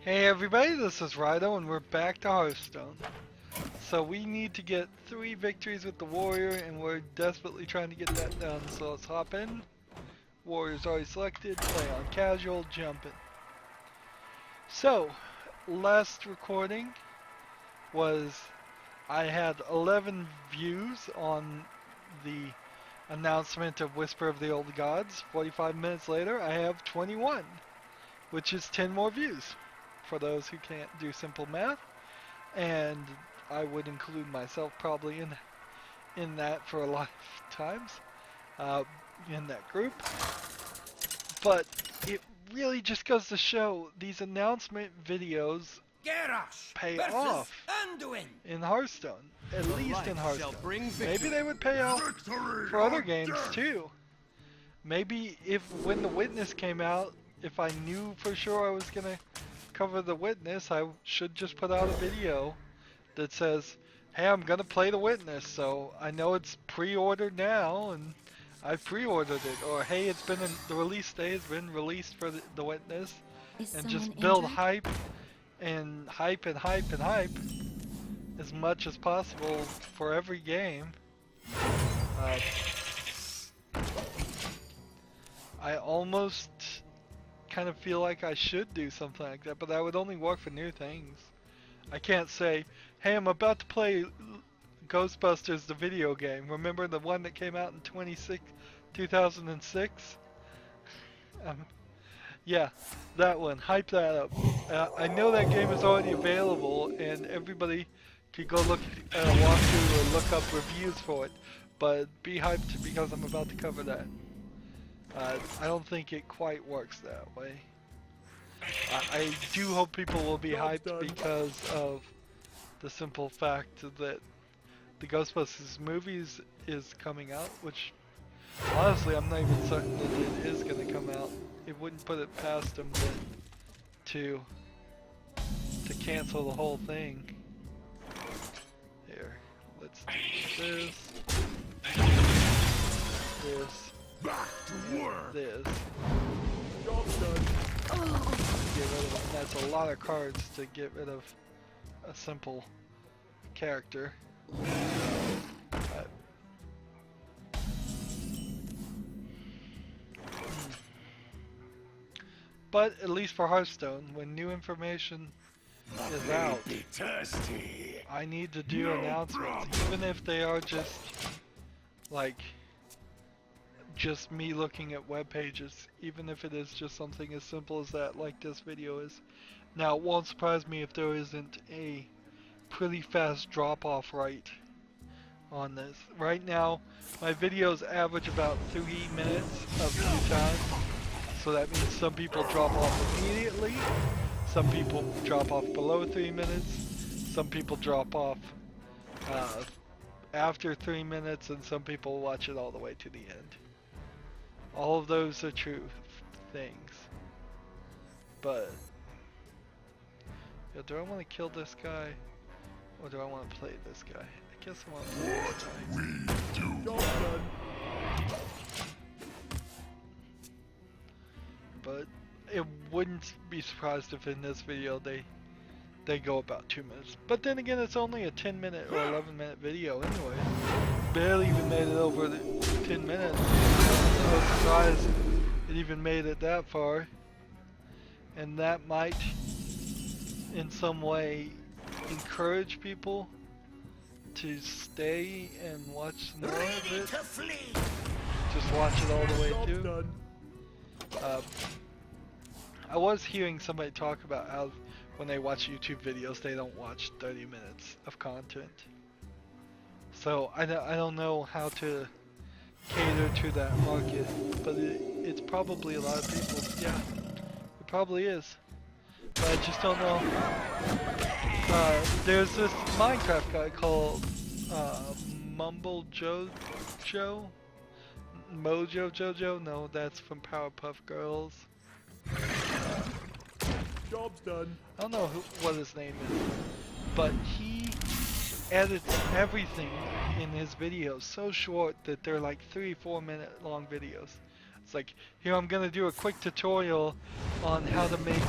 Hey everybody, this is Rydo and we're back to Hearthstone. So we need to get 3 victories with the warrior and we're desperately trying to get that done. So let's hop in. Warrior's already selected, play on casual, jump in. So, last recording was I had 11 views on the announcement of Whisper of the Old Gods. 45 minutes later I have 21, which is 10 more views. For those who can't do simple math, and I would include myself probably in that for a lot of times in that group. But it really just goes to show these announcement videos pay off in Hearthstone, at least in Hearthstone. Maybe they would pay off for other games too. Maybe if when the Witness came out, if I knew for sure I was gonna cover the Witness, I should just put out a video that says, hey, I'm gonna play the Witness, so I know it's pre-ordered now and I pre-ordered it, or hey, it's been the release day has been released for the Witness, and just build hype and hype and hype and hype as much as possible for every game. I almost kind of feel like I should do something like that, but that would only work for new things. I can't say, hey, I'm about to play Ghostbusters, the video game. Remember the one that came out in 2006? Yeah, that one. Hype that up. I know that game is already available, and everybody could go look at a walkthrough or look up reviews for it, but be hyped because I'm about to cover that. I don't think it quite works that way. I do hope people will be hyped because of the simple fact that the Ghostbusters movies is coming out, which honestly I'm not even certain that it is going to come out. It wouldn't put it past them to cancel the whole thing. Here, let's do this. Back to work. This. Job's done. Get rid of them. That's a lot of cards to get rid of a simple character. But at least for Hearthstone, when new information is out, I need to do announcements, even if they are just like just me looking at web pages, even if it is just something as simple as that, like this video is. Now, it won't surprise me if there isn't a pretty fast drop-off rate on this. Right now, my videos average about 3 minutes of view time, so that means some people drop off immediately, some people drop off below 3 minutes, some people drop off after 3 minutes, and some people watch it all the way to the end. All of those are true things. But yeah, do I want to kill this guy or do I want to play this guy? I guess I want to play this guy. Job done. But it wouldn't be surprised if in this video they go about 2 minutes. But then again, it's only a 10-minute or 11-minute video anyway. Barely even made it over the 10 minutes. I was surprised it even made it that far. And that might, in some way, encourage people to stay and watch more of it. Just watch it all the way through. I was hearing somebody talk about how when they watch YouTube videos, they don't watch 30 minutes of content. So I don't know how to cater to that market, but it's probably a lot of people. Yeah, it probably is. But I just don't know. There's this Minecraft guy called Mojo Jojo? No, that's from Powerpuff Girls. Job's done. I don't know what his name is, but he edits everything in his videos so short that they're like 3-4 minute long videos. It's like, here I'm gonna do a quick tutorial on how to make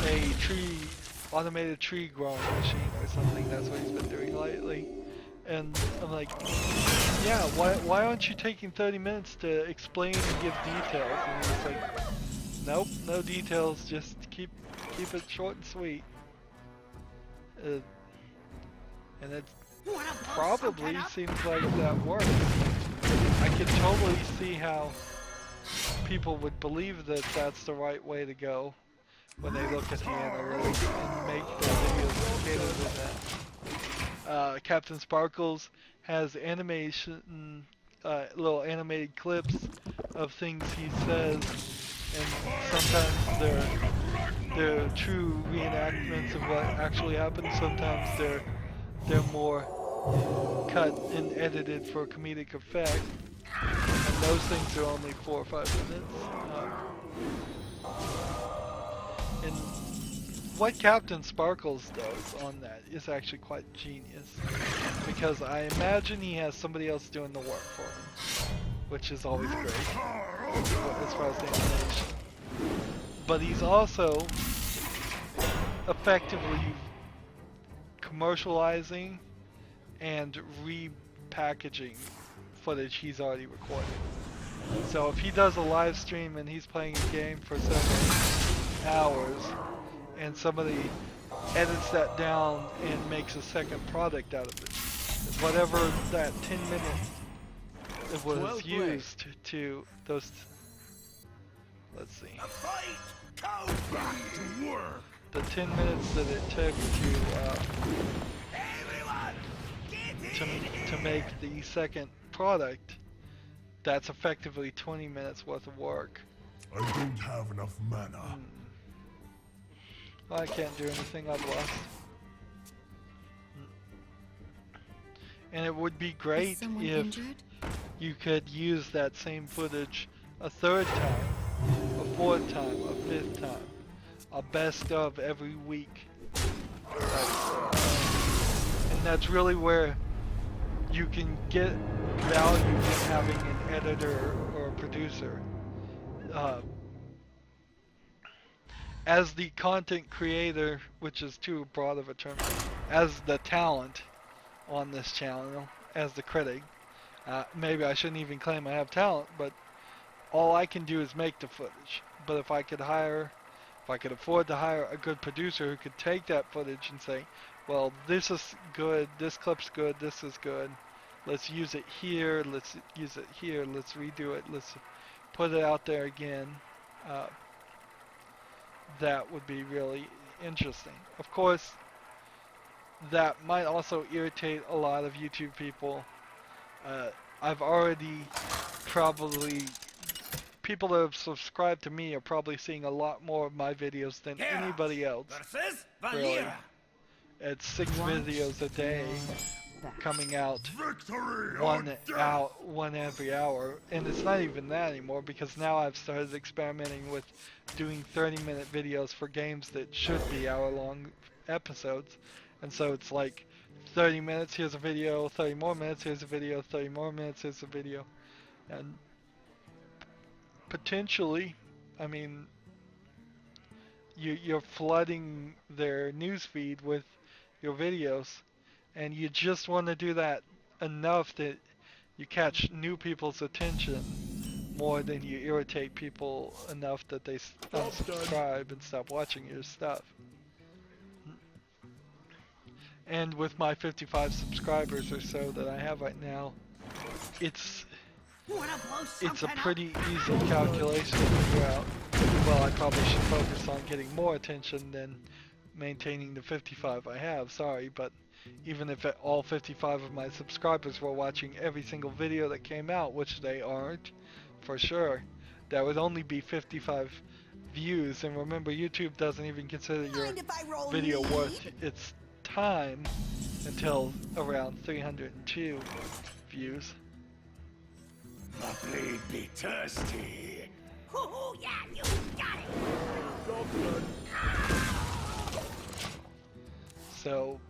a automated tree growing machine or something. That's what he's been doing lately. And I'm like, yeah, why aren't you taking 30 minutes to explain and give details? And he's like, nope, no details, just keep it short and sweet. And it probably seems like that works. I can totally see how people would believe that that's the right way to go when they look at the analytics and make their videos catered to that. Captain Sparkles has animation, little animated clips of things he says, and sometimes they're true reenactments of what actually happened. Sometimes they're more cut and edited for comedic effect, and those things are only 4 or 5 minutes. And what Captain Sparkles does on that is actually quite genius, because I imagine he has somebody else doing the work for him, which is always great as far as the animation. But he's also effectively commercializing and repackaging footage he's already recorded. So if he does a live stream and he's playing a game for several hours and somebody edits that down and makes a second product out of it, whatever that 10 minutes it was used to those, let's see, the 10 minutes that it took to make the second product, that's effectively 20 minutes worth of work. I don't have enough mana. Well, I can't do anything, I've lost. And it would be great if you could use that same footage a third time, a fourth time, a fifth time, a best of every week. And that's really where you can get value in having an editor or a producer. As the content creator, which is too broad of a term, as the talent on this channel, as the critic, maybe I shouldn't even claim I have talent, but all I can do is make the footage. But if I could afford to hire a good producer who could take that footage and say, well, this is good, this clip's good, this is good, let's use it here, let's use it here, let's redo it, let's put it out there again, that would be really interesting. Of course, that might also irritate a lot of YouTube people. I've already people that have subscribed to me are probably seeing a lot more of my videos than anybody else. Really. It's 6 videos a day coming out, one every hour, and it's not even that anymore, because now I've started experimenting with doing 30-minute videos for games that should be hour-long episodes, and so it's like 30 minutes, here's a video, 30 more minutes, here's a video, 30 more minutes, here's a video, and potentially, I mean, you're flooding their newsfeed with your videos, and you just want to do that enough that you catch new people's attention more than you irritate people enough that they unsubscribe and stop watching your stuff. And with my 55 subscribers or so that I have right now, it's a pretty easy calculation to figure out. Well, I probably should focus on getting more attention than maintaining the 55 I have, sorry, but even if all 55 of my subscribers were watching every single video that came out, which they aren't, for sure, that would only be 55 views. And remember, YouTube doesn't even consider your video worth its time until around 302 views. My blade be thirsty. Hoo-hoo, yeah, you got it. Job's done. So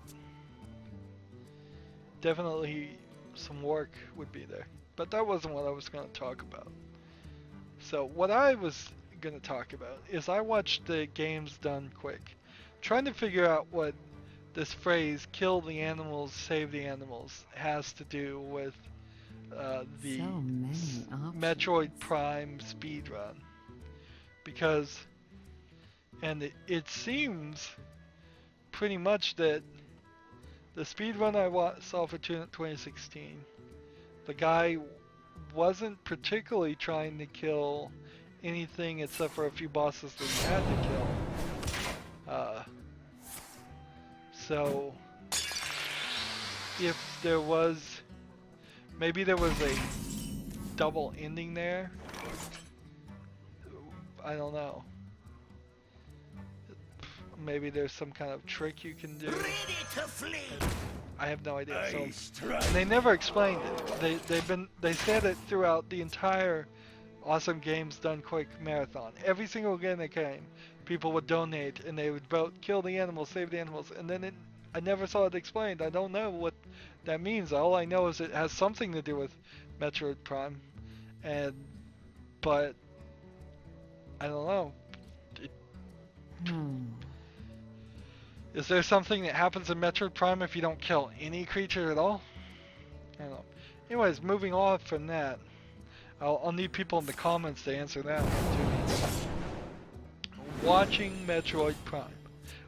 definitely some work would be there, but that wasn't what I was going to talk about. So what I was gonna talk about is I watched the games done quick, trying to figure out what this phrase "kill the animals, save the animals" has to do with the So many options. Metroid Prime speedrun. Because, and it seems pretty much that the speedrun I saw for 2016, the guy wasn't particularly trying to kill anything except for a few bosses that he had to kill. So, if there was, maybe there was a double ending there, I don't know. Maybe there's some kind of trick you can do. Ready to flee. I have no idea. So, I strike. and they never explained it. They said it throughout the entire Awesome Games Done Quick marathon. Every single game that came, people would donate and they would vote, kill the animals, save the animals, and then I never saw it explained. I don't know what that means. All I know is it has something to do with Metroid Prime, but I don't know. Is there something that happens in Metroid Prime if you don't kill any creature at all? I don't know. Anyways, moving on from that, I'll need people in the comments to answer that one to me. Watching Metroid Prime,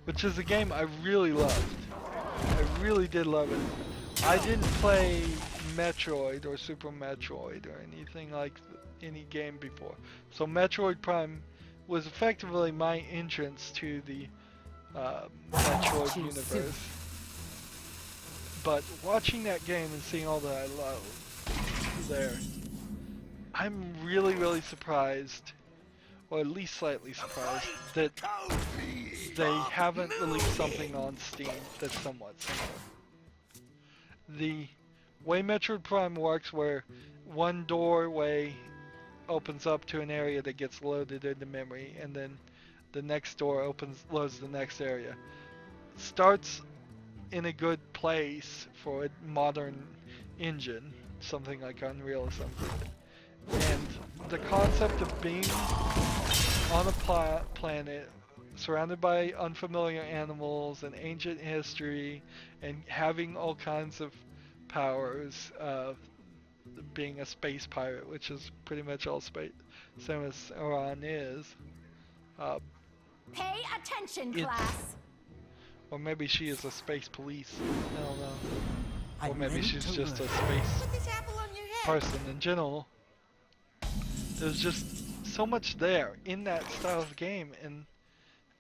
which is a game I really loved. I really did love it. I didn't play Metroid or Super Metroid or anything like any game before. So Metroid Prime was effectively my entrance to the Metroid universe. But watching that game and seeing all that I love there, I'm really surprised, or at least slightly surprised, that they haven't released something on Steam that's somewhat similar. The way Metroid Prime works, where one doorway opens up to an area that gets loaded into memory, and then the next door loads the next area, starts in a good place for a modern engine, something like Unreal or something. And the concept of being on a planet surrounded by unfamiliar animals and ancient history and having all kinds of powers, being a space pirate, which is pretty much all Samus Aran is. Pay attention, class. Or maybe she is a space police. I don't know. Or I'm maybe ready she's to just a learn. space Put this apple on your head. person in general. There's just so much there in that style of game, and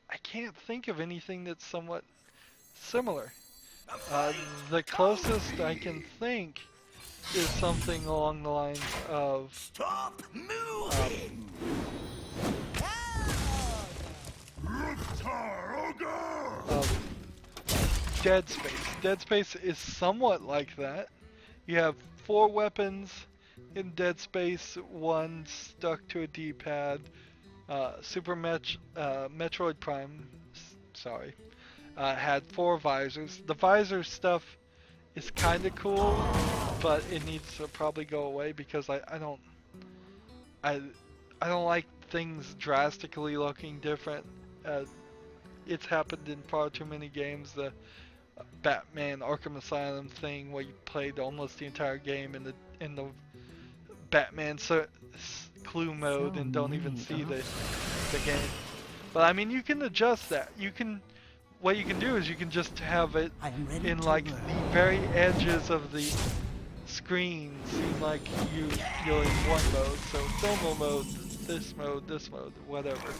I can't think of anything that's somewhat similar. The closest I can think is something along the lines of Stop moving. Dead Space. Dead Space is somewhat like that. You have 4 weapons in Dead Space, 1 stuck to a D-pad. Metroid Prime, had 4 visors. The visor stuff is kind of cool, but it needs to probably go away because I don't like things drastically looking different. It's happened in far too many games. The Batman Arkham Asylum thing, where you played almost the entire game in the Batman clue mode and don't even see the game. But I mean, you can adjust that. What you can do is you can just have it in like the very edges of the screen seem like you're in one mode. So thermal mode, this mode, whatever.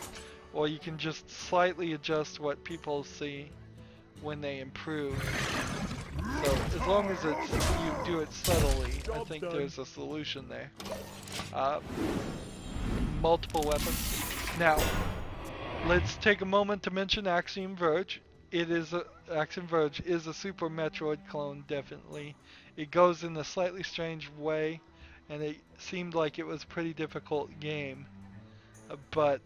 Or you can just slightly adjust what people see when they improve. So as long as you do it subtly, I think there's a solution there. Multiple weapons. Now, let's take a moment to mention Axiom Verge. Axiom Verge is a Super Metroid clone, definitely. It goes in a slightly strange way, and it seemed like it was a pretty difficult game. But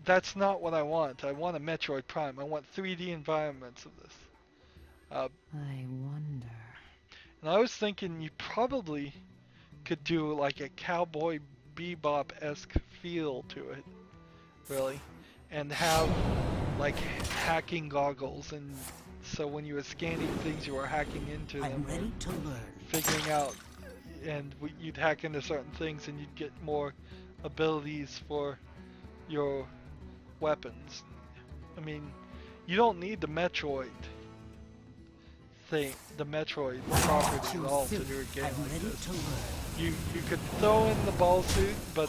that's not what I want. I want a Metroid Prime. I want 3D environments of this. I wonder. And I was thinking you probably could do like a Cowboy Bebop-esque feel to it. really, and have like hacking goggles, and so when you were scanning things, you were hacking into them, I'm ready to learn. figuring out, and you'd hack into certain things, and you'd get more abilities for your weapons. I mean, you don't need the Metroid thing, the Metroid property at all to do a game I'm like ready this. to learn. You could throw in the ball suit, but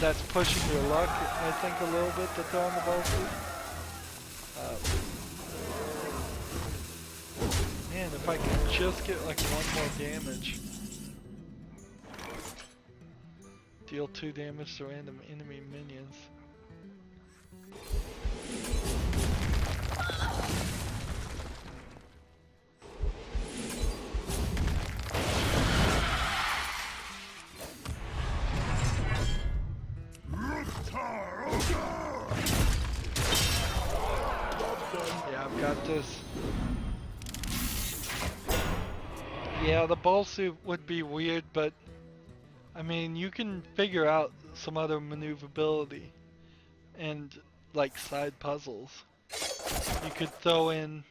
that's pushing your luck, I think, a little bit to throw in the ball suit. Man, if I could just get like one more damage. Deal 2 damage to random enemy minions. Yeah, I've got this. Yeah, the ball suit would be weird, but I mean, you can figure out some other maneuverability and like side puzzles. You could throw in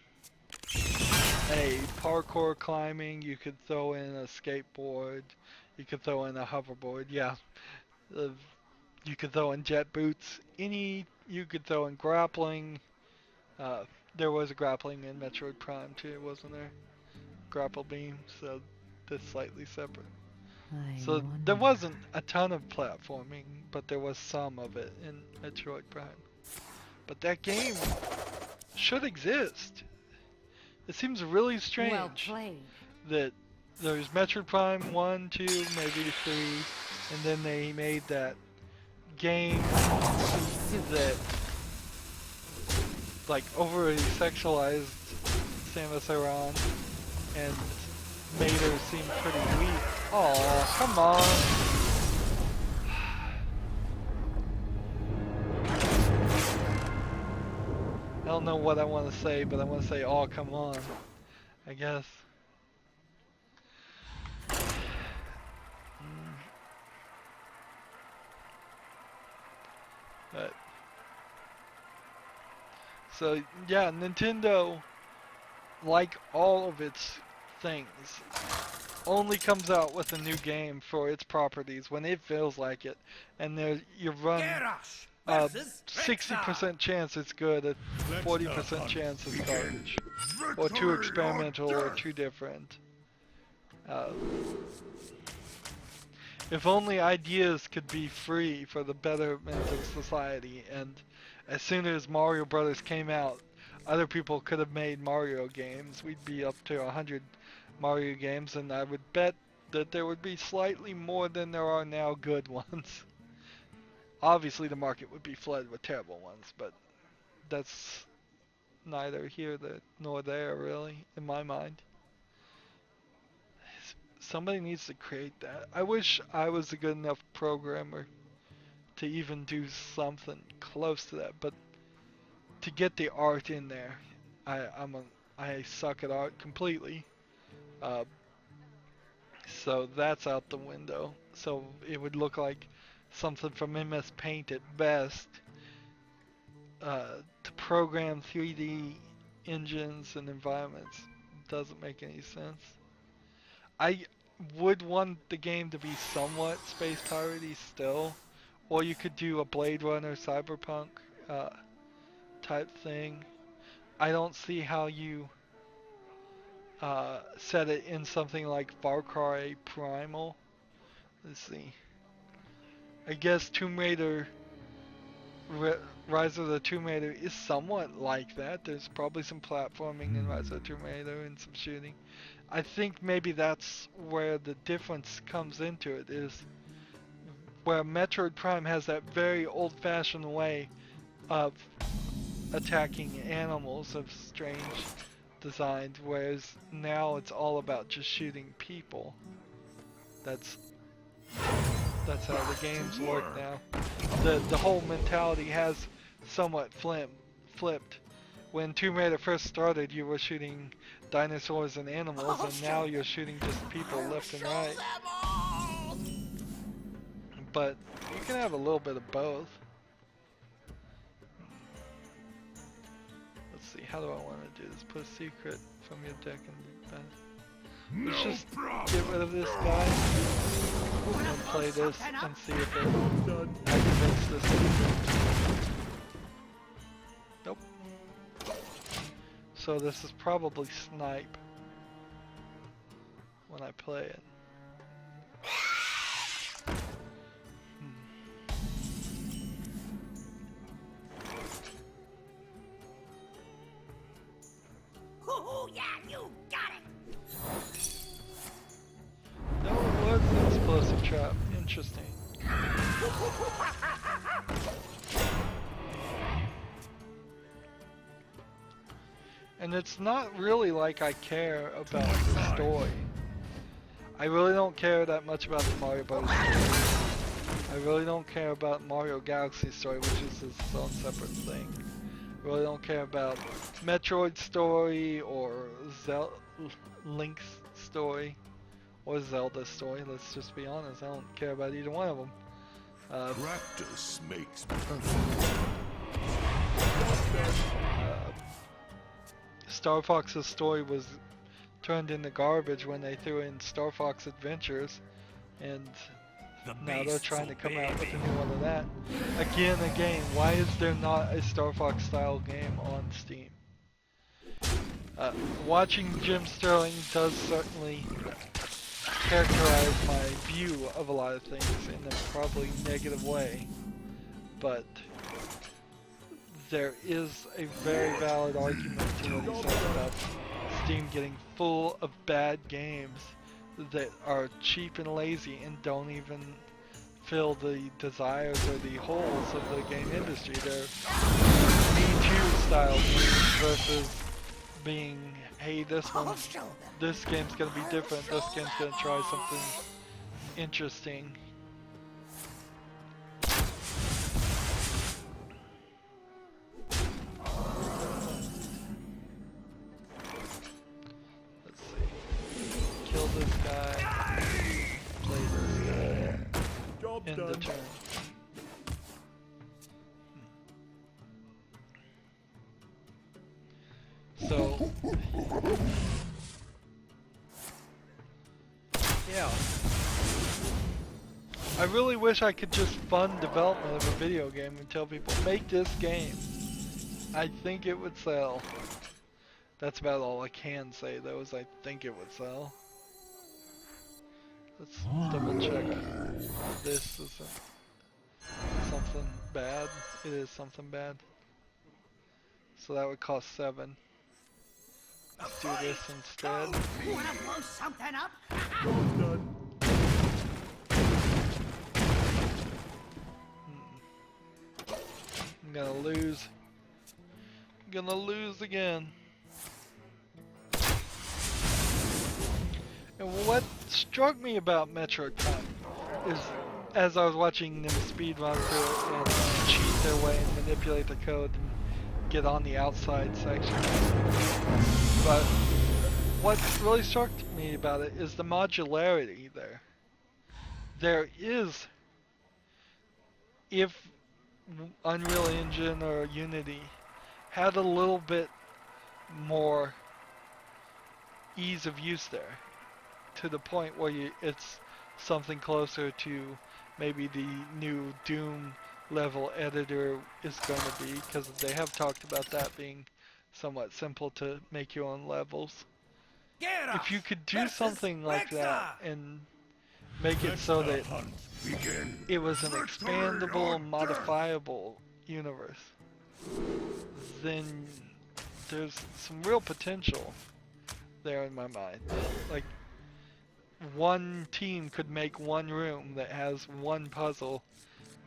a parkour climbing, you could throw in a skateboard, you could throw in a hoverboard, yeah. You could throw in jet boots, you could throw in grappling. There was a grappling in Metroid Prime too, wasn't there? Grapple beam, so that's slightly separate. So there wasn't a ton of platforming, but there was some of it in Metroid Prime. But that game should exist. It seems really strange Well played. that there's Metroid Prime 1, 2, maybe 3, and then they made that game that like overly sexualized Samus Aran and made her seem pretty weak. Oh, come on. I don't know what I want to say, but I want to say, oh, come on, I guess. But, so, yeah, Nintendo, like all of its things, only comes out with a new game for its properties when it feels like it, and you run a 60% chance it's good, a 40% chance it's garbage, or too experimental, or too different. If only ideas could be free for the betterment of society, and as soon as Mario Brothers came out, other people could have made Mario games. We'd be up to 100 Mario games, and I would bet that there would be slightly more than there are now good ones. Obviously the market would be flooded with terrible ones, but that's neither here nor there, really, in my mind. Somebody needs to create that. I wish I was a good enough programmer to even do something close to that, but to get the art in there, I suck at art completely. So that's out the window. So it would look like something from MS Paint at best. To program 3D engines and environments doesn't make any sense. I would want the game to be somewhat space piratey still, or you could do a Blade Runner cyberpunk type thing. I don't see how you set it in something like Far Cry Primal. Let's see. I guess Tomb Raider, Rise of the Tomb Raider is somewhat like that. There's probably some platforming in Rise of the Tomb Raider and some shooting. I think maybe that's where the difference comes into it, is where Metroid Prime has that very old-fashioned way of attacking animals of strange design, whereas now it's all about just shooting people. That's how the games work now. The whole mentality has somewhat flipped. When Tomb Raider first started, you were shooting dinosaurs and animals, and now you're shooting just people left and right. But you can have a little bit of both. see, how do I want to do this? Put a secret from your deck and No let's just problem. get rid of this guy and play this and see if it Done. activates this secret. Nope. So this is probably snipe when I play it. Oh, yeah, you got it. No, it was an explosive trap. Interesting. And it's not really like I care about the story. I really don't care that much about the Mario Bros. Story. I really don't care about Mario Galaxy story, which is its own separate thing. I really don't care about Metroid story or Link's story or Zelda story. Let's just be honest. I don't care about either one of them. Practice makes perfect. Star Fox's story was turned into garbage when they threw in Star Fox Adventures, and now they're trying to come out with a new one of that. Again, why is there not a Star Fox style game on Steam? Watching Jim Sterling does certainly characterize my view of a lot of things in a probably negative way, but there is a very valid argument to what he says about Steam getting full of bad games that are cheap and lazy and don't even fill the desires or the holes of the game industry. They're Me Too style games versus being, hey, this game's gonna be different, this game's gonna try something interesting. Let's see. Kill this guy. Play this guy. Job End the done. turn. So, yeah. I really wish I could just fund development of a video game and tell people, make this game. I think it would sell. That's about all I can say though, is I think it would sell. Let's double check. This isn't something bad. It is something bad. So that would cost 7. Let's do this instead. You wanna blow something up? Job done. I'm gonna lose. I'm gonna lose again. And what struck me about Metroid Prime is, as I was watching them speedrun through it and cheat their way and manipulate the code and get on the outside section. But what really struck me about it is the modularity there. There is, if Unreal Engine or Unity had a little bit more ease of use there, to the point where it's something closer to maybe the new Doom level editor is going to be, because they have talked about that being somewhat simple to make your own levels. If you could do something like that and make it so that it was an expandable, modifiable universe, then there's some real potential there in my mind. Like, one team could make one room that has one puzzle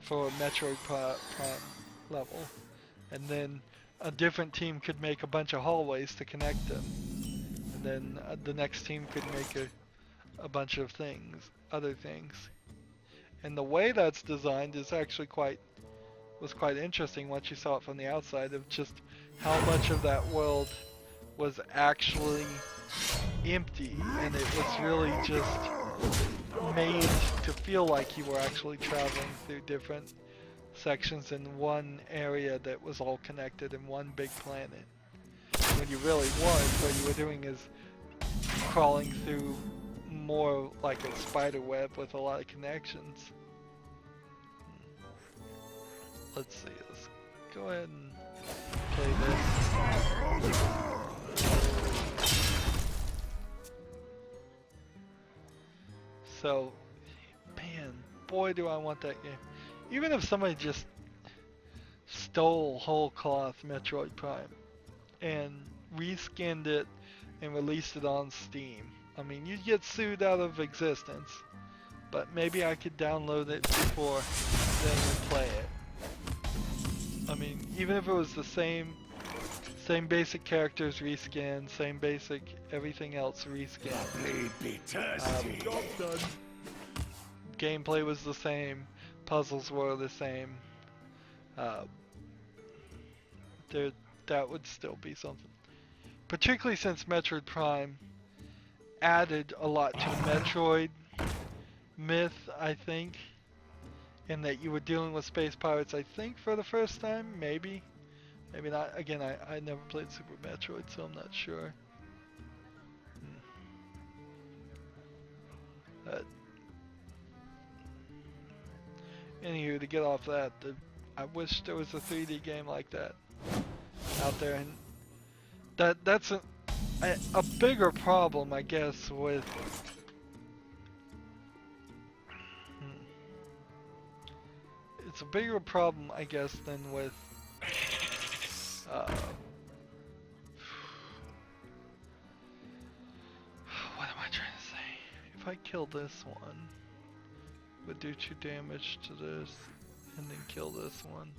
for a Metroid Prime level, and then a different team could make a bunch of hallways to connect them, and then the next team could make a bunch of things, other things. And the way that's designed is actually was quite interesting once you saw it from the outside, of just how much of that world was actually empty, and it was really just made to feel like you were actually traveling through different sections in one area that was all connected in one big planet. when you really weren't. What you were doing is crawling through more like a spider web with a lot of connections. Let's see, let's go ahead and play this. So, man, boy do I want that game. Even if somebody just stole whole cloth Metroid Prime and reskinned it and released it on Steam. I mean, you'd get sued out of existence, but maybe I could download it before then and play it. I mean, even if it was the same basic characters reskinned, same basic everything else reskinned. Job done. Gameplay was the same, puzzles were the same. That would still be something. Particularly since Metroid Prime added a lot to Metroid myth, I think, in that you were dealing with space pirates, I think, for the first time, maybe. Maybe not. Again, I never played Super Metroid, so I'm not sure. Anywho, to get off that, I wish there was a 3D game like that out there, and that's a bigger problem, I guess, with it's a bigger problem, I guess, than with what am I trying to say? If I kill this one, would do 2 damage to this, and then kill this one.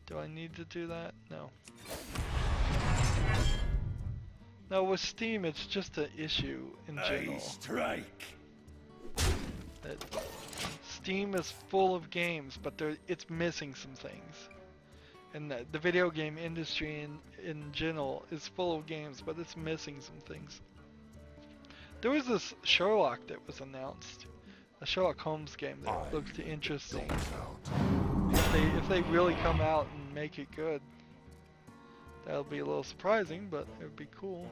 Do I need to do that? No. No, with Steam, it's just an issue in general. Strike. That Steam is full of games, but it's missing some things. And the video game industry in general is full of games, but it's missing some things. There was this Sherlock that was announced, a Sherlock Holmes game that looked interesting. If they really come out and make it good, that'll be a little surprising, but it would be cool.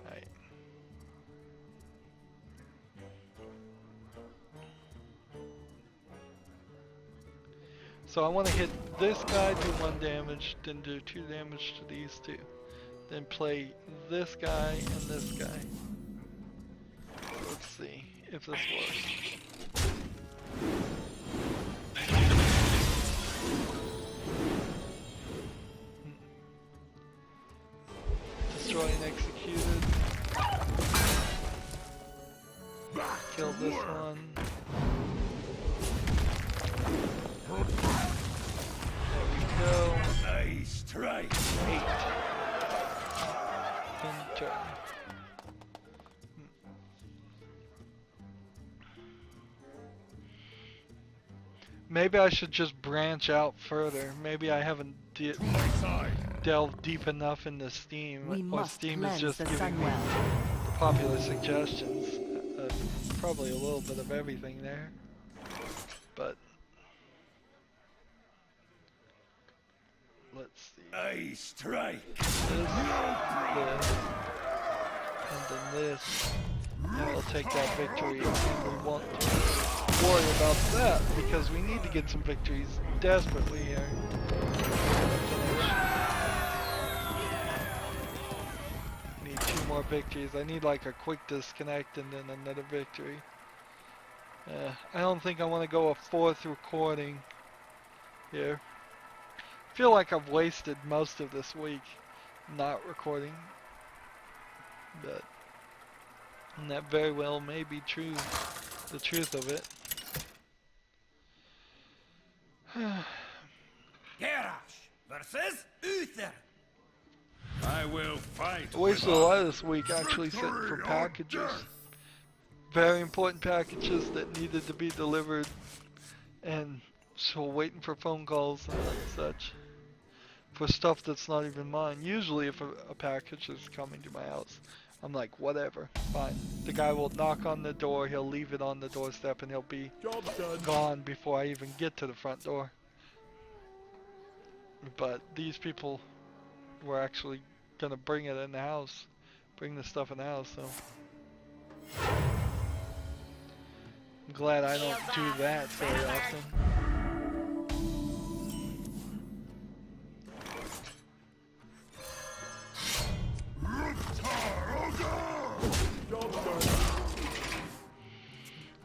Alright. So I want to hit this guy, do 1 damage, then do 2 damage to these 2. Then play this guy and this guy. Let's see if this works. Destroy and executed. Kill this one. There we go. Nice strike. 8. In turn. Maybe I should just branch out further. Maybe I haven't delved deep enough into Steam, or Steam is just giving me the popular suggestions. Probably a little bit of everything there, but let's see. Nice strike. This, and then this, and we'll take that victory, and we won't worry about that, because we need to get some victories desperately here. Need 2 more victories. I need like a quick disconnect and then another victory. I don't think I want to go a 4th recording here. I feel like I've wasted most of this week not recording, but and that very well may be true, the truth of it. Garrosh versus Uther. I will fight. I wasted a lot of this week actually sitting for packages. Very important packages that needed to be delivered, and so waiting for phone calls and such for stuff that's not even mine. Usually if a package is coming to my house, I'm like, whatever, fine. The guy will knock on the door, he'll leave it on the doorstep, and he'll be gone before I even get to the front door. But these people we're actually gonna bring it in the house, bring the stuff in the house. So I'm glad I don't do that very often.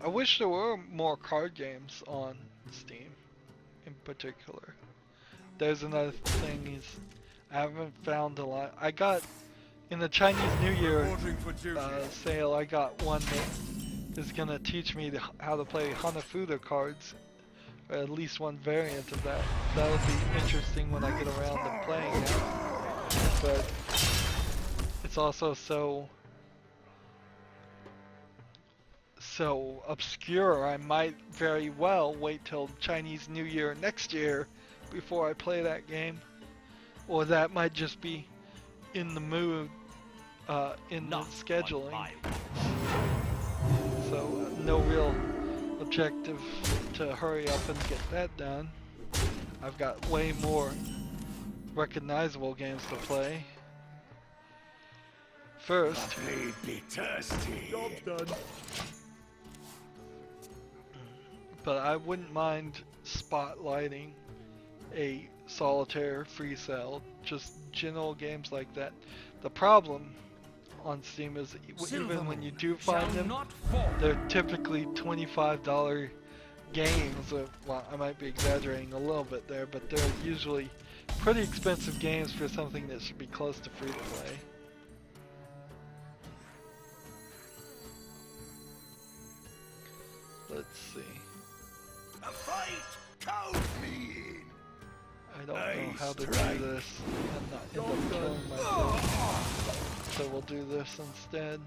I wish there were more card games on Steam, in particular. There's another thing is I haven't found a lot. I got in the Chinese New Year sale. I got one that is gonna teach me how to play Hanafuda cards, or at least one variant of that. That would be interesting when I get around to playing it. But it's also so obscure. I might very well wait till Chinese New Year next year before I play that game, or that might just be in the mood, in the scheduling. So no real objective to hurry up and get that done. I've got way more recognizable games to play. First, Be thirsty. Job's done. but I wouldn't mind spotlighting a solitaire free sale, just general games like that. The problem on Steam is even when you do find them, they're typically $25 games. Well, I might be exaggerating a little bit there, but they're usually pretty expensive games for something that should be close to free to play. Let's see. A fight! Count me in! I don't know how to do this and not end up killing myself. So we'll do this instead.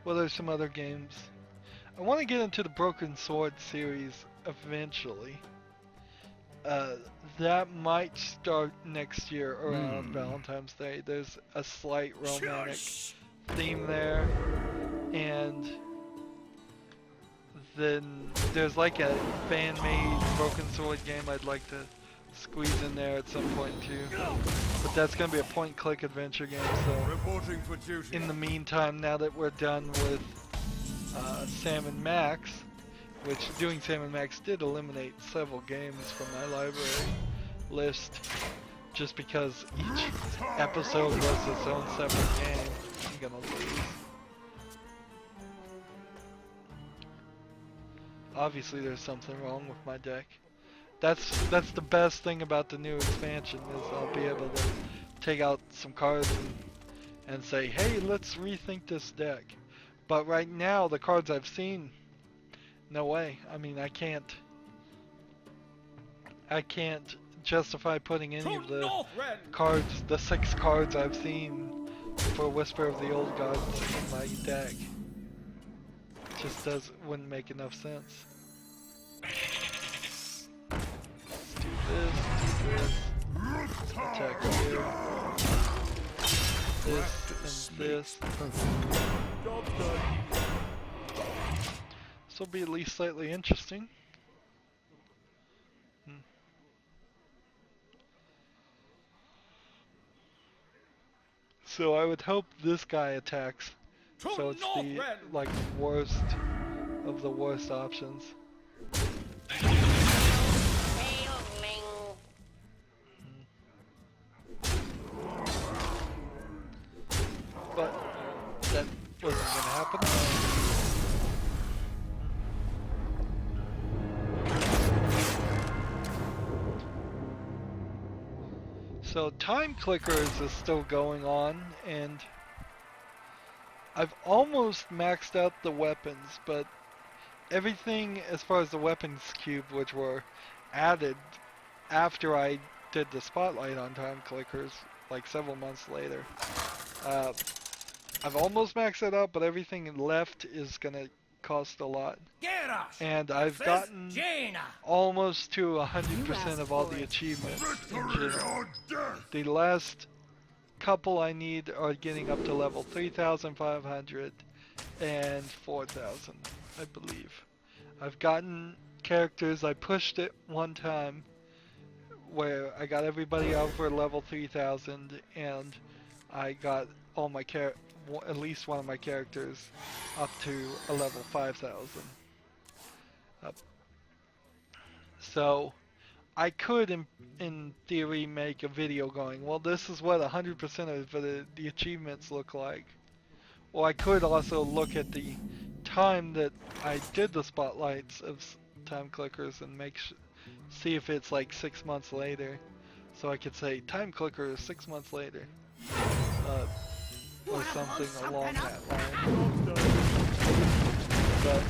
Well, there's some other games. I want to get into the Broken Sword series eventually. That might start next year around Valentine's Day. There's a slight romantic theme there, and then there's like a fan-made Broken Sword game I'd like to squeeze in there at some point too. But that's gonna be a point-click adventure game. So Reporting for duty. in the meantime, now that we're done with Sam and Max, which doing Sam and Max did eliminate several games from my library list, just because each episode was its own separate game. I'm gonna lose. Obviously there's something wrong with my deck. That's the best thing about the new expansion, is I'll be able to take out some cards and say, hey, let's rethink this deck. But right now, the cards I've seen, no way. I mean, I can't justify putting any of the cards, the 6 cards I've seen for Whisper of the Old Gods in my deck. Just wouldn't make enough sense. Let's do this, attack here, this, and this. Job's done. This will be at least slightly interesting. So I would hope this guy attacks. So it's the like worst of the worst options. But that wasn't gonna happen. So time clickers is still going on, and I've almost maxed out the weapons, but everything as far as the weapons cube, which were added after I did the spotlight on time clickers, like several months later, I've almost maxed it out, but everything left is gonna cost a lot. And I've gotten almost to 100% of all the achievements in general. The last couple I need are getting up to level 3,500 and 4,000, I believe. I've gotten characters, I pushed it one time where I got everybody over level 3,000 and I got all my at least one of my characters up to a level 5,000. So I could, in theory, make a video going, well, this is what 100% of the achievements look like. Or I could also look at the time that I did the spotlights of time clickers and see if it's like 6 months later. So I could say time clicker 6 months later. Or something along that line. But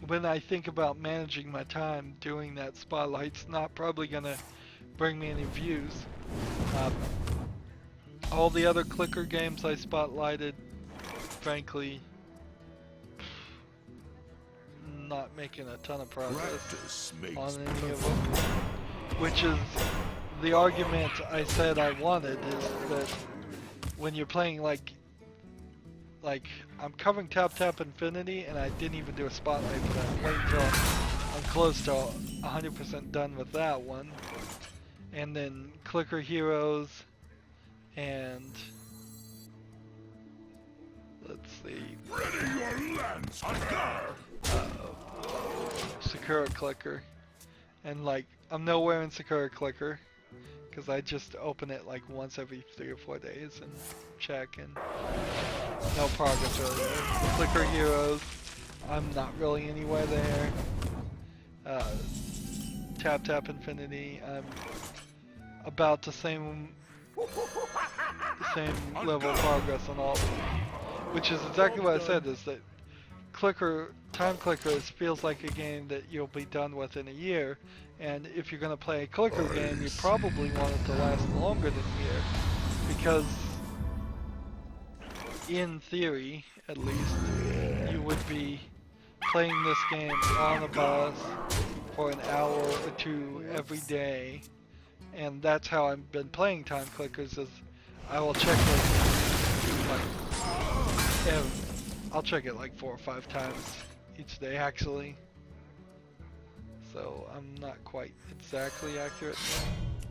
when I think about managing my time, doing that spotlight's not probably gonna bring me any views. All the other clicker games I spotlighted, frankly, not making a ton of progress on any of them. Which is the argument I said I wanted, is that when you're playing like I'm covering Tap Infinity and I didn't even do a spotlight for that. Wait until I'm close to 100% done with that one. And then Clicker Heroes and let's see. Ready your lance on guard. Sakura Clicker. And like I'm nowhere in Sakura Clicker because I just open it like once every 3 or 4 days and check, and no progress really there. Clicker Heroes, I'm not really anywhere there. Tap Infinity, I'm about the same level of progress on all of them. Which is exactly what I said, is that Time Clickers feels like a game that you'll be done with in a year, and if you're going to play a clicker game, you probably want it to last longer than a year, because in theory, at least, you would be playing this game on a bus for an hour or two every day, and that's how I've been playing Time Clickers, is I will check I'll check it like 4 or 5 times each day, actually. So I'm not quite exactly accurate.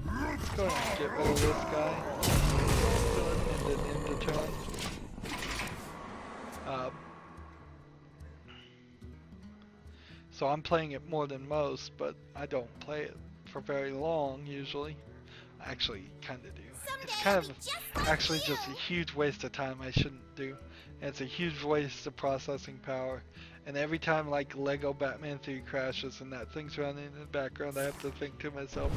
Let's go ahead and get rid of this guy. And then end the turn. So I'm playing it more than most, but I don't play it for very long usually. I actually kind of do. It's kind of actually just a huge waste of time I shouldn't do. And it's a huge waste of processing power. And every time like Lego Batman 3 crashes and that thing's running in the background, I have to think to myself,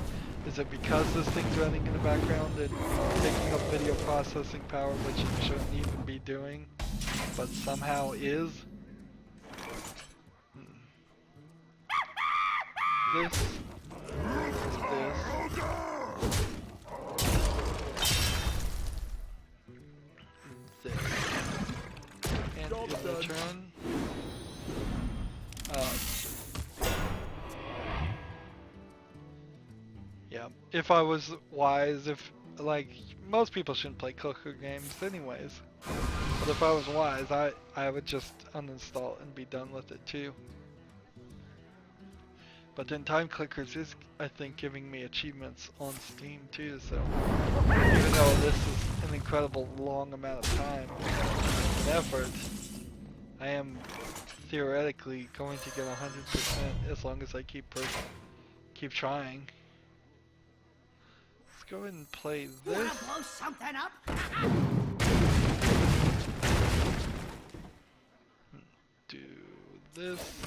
is it because this thing's running in the background and taking up video processing power, which it shouldn't even be doing, but somehow is? This. And in return, yeah, if I was wise, like, most people shouldn't play clicker games anyways, but if I was wise, I would just uninstall it and be done with it too. But then Time Clickers is, I think, giving me achievements on Steam too, so even though this is an incredible long amount of time and effort, I am theoretically going to get 100% as long as I keep trying. Let's go ahead and play this. Wanna blow something up? Do this.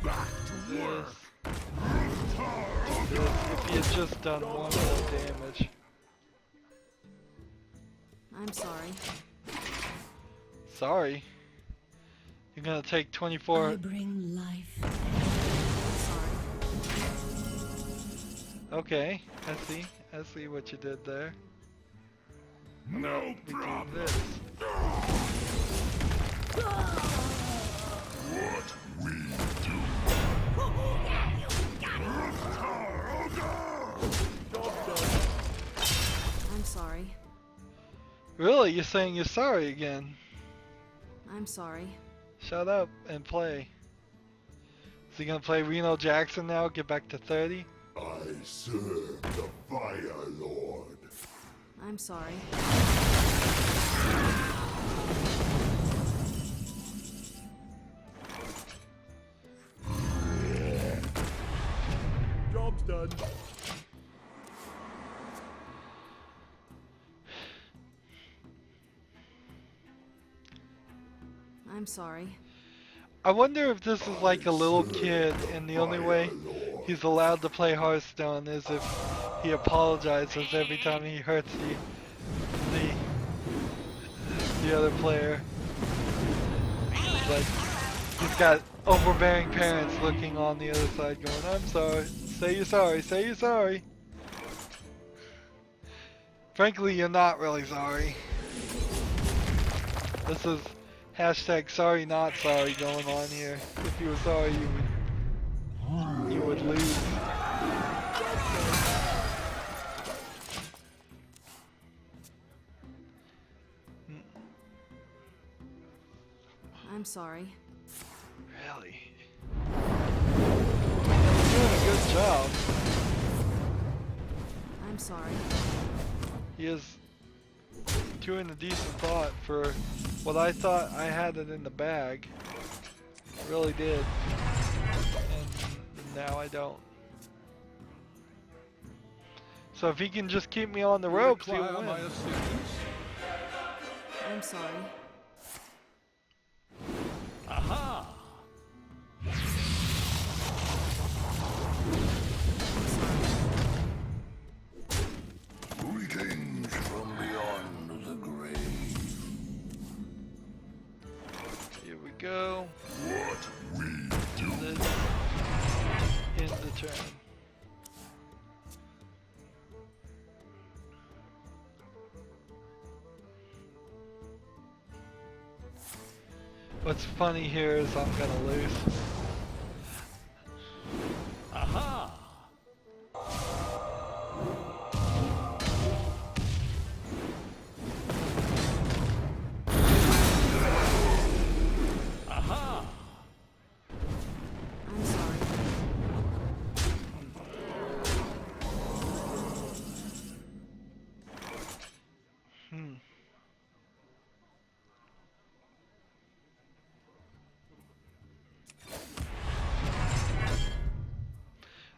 Back to work. This. If he had just done one more damage. I'm sorry. Sorry. You're gonna take 24. I bring life. I'm sorry. Okay, I see what you did there. No We do problem. this. What we do. I'm sorry. Really? You're saying you're sorry again? I'm sorry. Shut up and play. Is he gonna play Reno Jackson now? Get back to 30? I serve the Fire Lord. I'm sorry. Job's done. I'm sorry. I wonder if this is like a little kid and the only way he's allowed to play Hearthstone is if he apologizes every time he hurts the other player. Like he's got overbearing parents looking on the other side going, I'm sorry, say you're sorry, say you're sorry. Frankly, you're not really sorry. This is hashtag sorry not sorry going on here. If you were sorry, you would lose. I'm sorry. Really? You're doing a good job. I'm sorry. He is doing a decent thought for what I thought I had it in the bag. Really did. And now I don't. So if he can just keep me on the ropes, he'll win. I'm sorry. Aha! Greetings from beyond the grave. Here we go. What we do. This in the turn. What's funny here is I'm gonna lose. Aha! Aha! I'm sorry.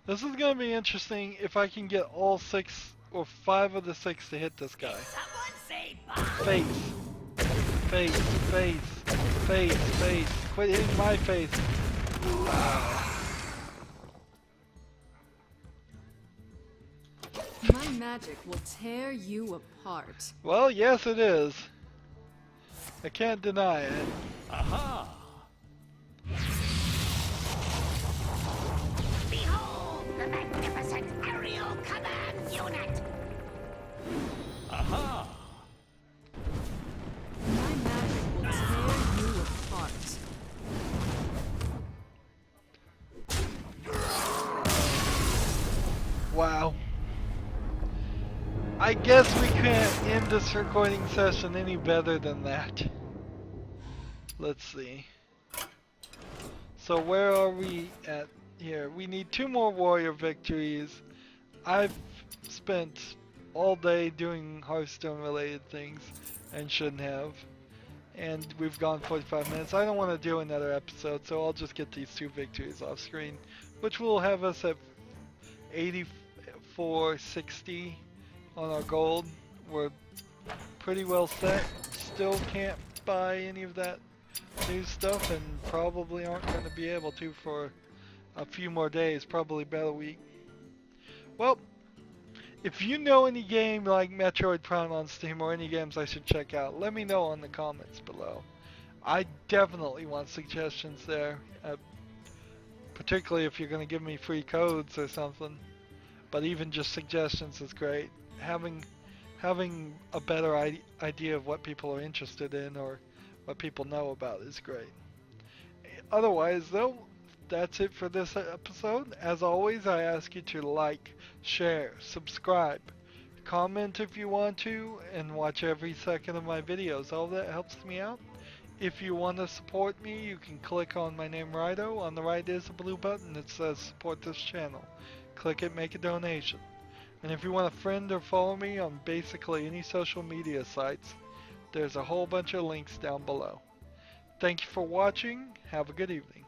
This is gonna be interesting if I can get all 6 or 5 of the 6 to hit this guy. Someone say bye. Face. Face. Face. Face. Face. Quit hitting my face. My magic will tear you apart. Well, yes it is. I can't deny it. Aha! Behold the magnificent aerial command unit. Aha! My magic will tear you apart. Wow. I guess we can't end this recording session any better than that. Let's see. So where are we at here? We need 2 more warrior victories. I've spent all day doing Hearthstone related things and shouldn't have. And we've gone 45 minutes. I don't want to do another episode, so I'll just get these 2 victories off screen, which will have us at 84.60 on our gold. We're pretty well set. Still can't buy any of that new stuff and probably aren't going to be able to for a few more days, probably about a week. Well, if you know any game like Metroid Prime on Steam or any games I should check out, let me know in the comments below. I definitely want suggestions there, particularly if you're going to give me free codes or something. But even just suggestions is great. Having a better idea of what people are interested in or what people know about is great. Otherwise, though, that's it for this episode. As always, I ask you to like, share, subscribe, Comment if you want to, and watch every second of my videos. All that helps me out. If you want to support me, you can click on my name Rydo. On the right is a blue button that says support this channel. Click it, make a donation. And if you want to friend or follow me on basically any social media sites, there's a whole bunch of links down below. Thank you for watching. Have a good evening.